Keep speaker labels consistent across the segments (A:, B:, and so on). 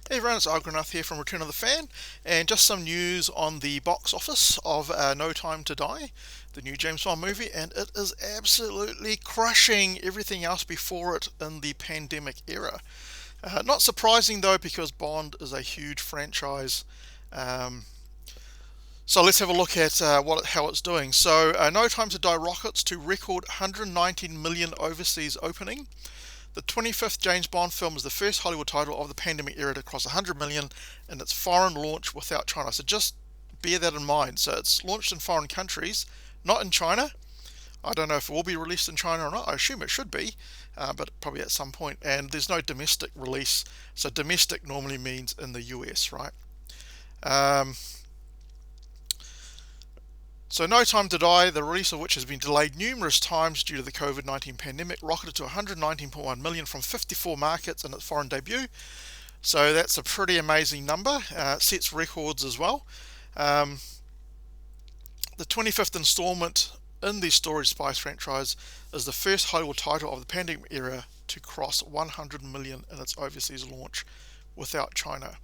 A: Hey everyone, it's Argonath here from Return of the Fan, and just some news on the box office of No Time to Die, the new James Bond movie, and it is absolutely crushing everything else before it in the pandemic era. Not surprising though, because Bond is a huge franchise. Um, so let's have a look at how it's doing. So No Time to Die rockets to record 119 million overseas opening. The 25th James Bond film is the first Hollywood title of the pandemic era to cross 100 million in its foreign launch without China. So just bear that in mind. So it's launched in foreign countries, not in China. I don't know if it will be released in China or not. I assume it should be, but probably at some point. And there's no domestic release. So domestic normally means in the US, right? Um, So No Time to Die, the release of which has been delayed numerous times due to the COVID-19 pandemic, rocketed to 119.1 million from 54 markets in its foreign debut. So that's a pretty amazing number. Sets records as well. Um, the 25th installment in the Storage Spice franchise is the first Hollywood title of the pandemic era to cross 100 million in its overseas launch without China.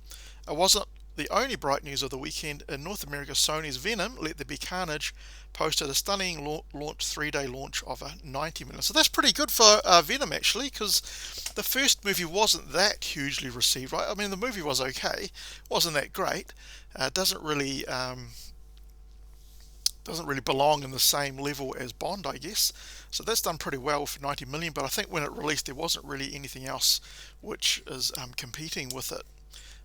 A: It wasn't the only bright news of the weekend. In North America, Sony's Venom, Let There Be Carnage, posted a stunning launch 3-day launch of 90 million. So that's pretty good for Venom, actually, because the first movie wasn't that hugely received, right? I mean, the movie was okay, wasn't that great. Doesn't really belong in the same level as Bond, I guess. So that's done pretty well for 90 million. But I think when it released, there wasn't really anything else which is competing with it.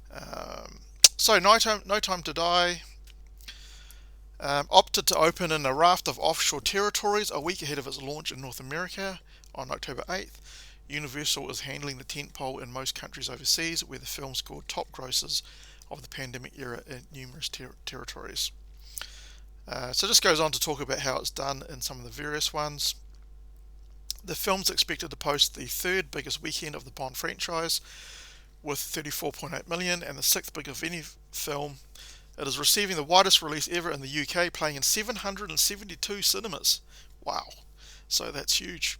A: Um, so No Time to Die opted to open in a raft of offshore territories a week ahead of its launch in North America on October 8th. Universal is handling the tentpole in most countries overseas, where the film scored top grosses of the pandemic era in numerous territories. So this goes on to talk about how it's done in some of the various ones. The film's expected to post the third biggest weekend of the Bond franchise with 34.8 million, and the sixth biggest of any film. It is receiving the widest release ever in the UK, playing in 772 cinemas. Wow, so that's huge.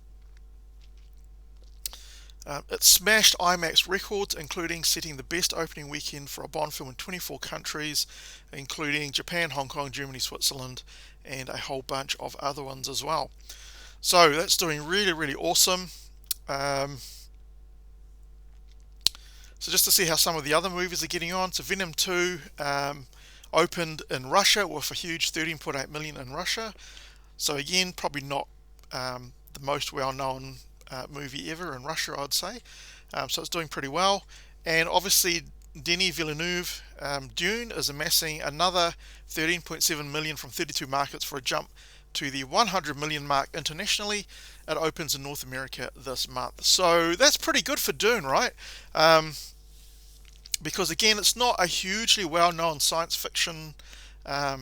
A: It smashed IMAX records, including setting the best opening weekend for a Bond film in 24 countries, including Japan, Hong Kong, Germany, Switzerland, and a whole bunch of other ones as well. So that's doing really, really awesome. Um, so just to see how some of the other movies are getting on. So Venom 2 opened in Russia with a huge 13.8 million in Russia. So again, probably not the most well-known movie ever in Russia, I'd say. So it's doing pretty well. And obviously, Denis Villeneuve, Dune, is amassing another 13.7 million from 32 markets for a jump to the 100 million mark internationally. It opens in North America this month. So that's pretty good for Dune, right? Because again, it's not a hugely well-known science fiction, how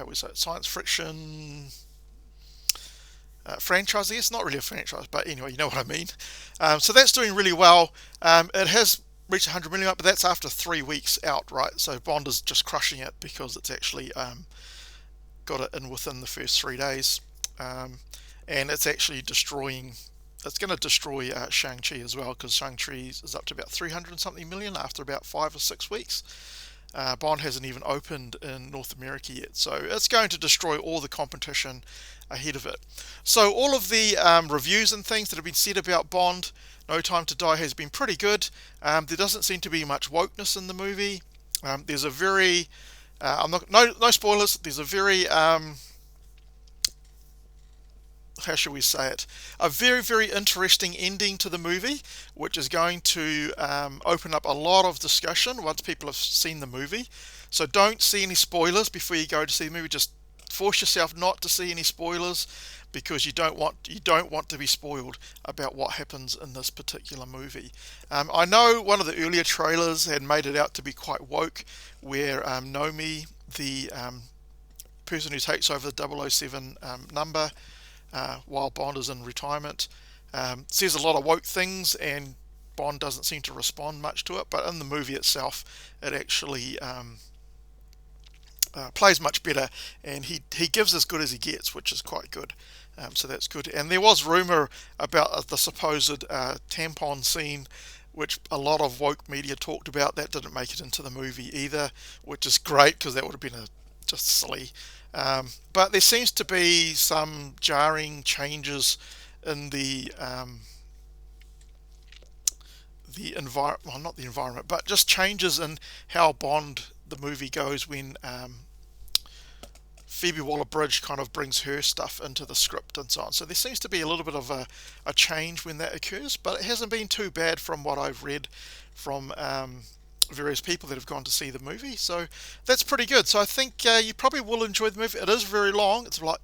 A: we say it, science fiction franchise. It's not really a franchise, but anyway, you know what I mean. So that's doing really well. It has reached 100 million, but that's after 3 weeks out, right? So Bond is just crushing it because it's actually got it in within the first 3 days, and it's actually destroying. It's going to destroy Shang-Chi as well, because Shang-Chi is up to about 300 and something million after about 5 or 6 weeks. Bond hasn't even opened in North America yet, so it's going to destroy all the competition ahead of it. So all of the reviews and things that have been said about Bond, No Time to Die, has been pretty good. There doesn't seem to be much wokeness in the movie. There's a very, no spoilers. There's a very how shall we say it, a very, very interesting ending to the movie, which is going to open up a lot of discussion once people have seen the movie. So don't see any spoilers before you go to see the movie. Just force yourself not to see any spoilers, because you don't want to be spoiled about what happens in this particular movie. I know one of the earlier trailers had made it out to be quite woke, where Nomi, the person who takes over the 007 number, while Bond is in retirement, says a lot of woke things, and Bond doesn't seem to respond much to it. But in the movie itself, it actually plays much better, and he gives as good as he gets, which is quite good. So that's good. And there was rumor about the supposed tampon scene which a lot of woke media talked about. That didn't make it into the movie either, which is great because that would have been just silly. But there seems to be some jarring changes in the environment, well, not the environment, but just changes in how Bond the movie goes when Phoebe Waller-Bridge kind of brings her stuff into the script and so on. So there seems to be a little bit of a change when that occurs, but it hasn't been too bad from what I've read from various people that have gone to see the movie. So that's pretty good. So I think you probably will enjoy the movie. It is very long. It's like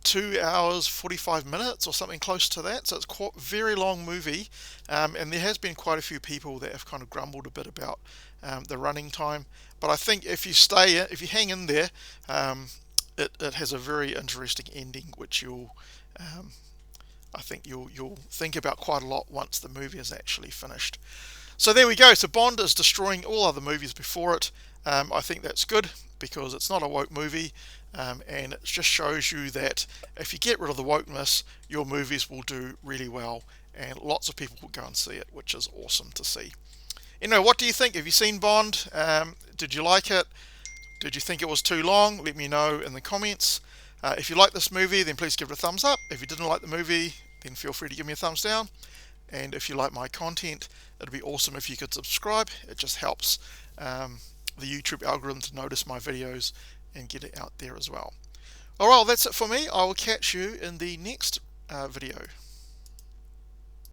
A: 2 hours 45 minutes or something close to that, so it's quite very long movie, and there has been quite a few people that have kind of grumbled a bit about the running time, but I think if you hang in there, it has a very interesting ending which I think you'll think about quite a lot once the movie is actually finished. So there we go. So Bond is destroying all other movies before it. I think that's good because it's not a woke movie, and it just shows you that if you get rid of the wokeness, your movies will do really well, and lots of people will go and see it, which is awesome to see. Anyway, what do you think? Have you seen Bond? Did you like it? Did you think it was too long? Let me know in the comments. If you like this movie, then please give it a thumbs up. If you didn't like the movie, then feel free to give me a thumbs down. And if you like my content, it'd be awesome if you could subscribe. It just helps the YouTube algorithm to notice my videos and get it out there as well. Alright, that's it for me. I will catch you in the next video.